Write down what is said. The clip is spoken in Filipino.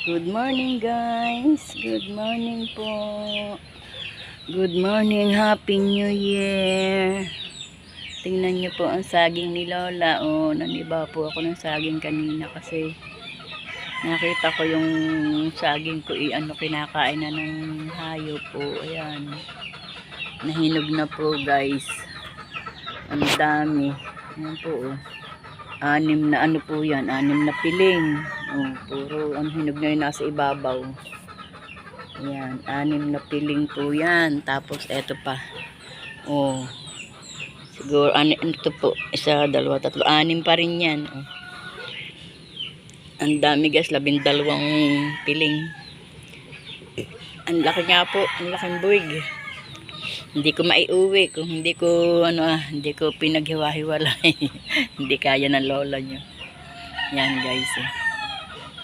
Good morning guys. Good morning po. Good morning. Happy New Year. Tingnan niyo po ang saging ni Lola. Oh, naniba po ako ng saging kanina kasi nakita ko yung saging ko kinakain na ng hayop po. Ayan. Nahinog na po guys. Ang dami. Ayan po oh. Anim na po yan, 6 na piling. Oh, puro ang hinog na yun nasa ibabaw. Ayan, 6 na piling po yan. Tapos eto pa. Oh, siguro, ito po, 1, 2, 3, 6 pa rin yan. Oh. Ang dami guys, 12 piling. Ang laki nga po, ang laking buwig. Hindi ko maiuwi kung hindi ko hindi ko pinaghiwa-hiwalay. Hindi kaya ng lola nyo. Yan guys.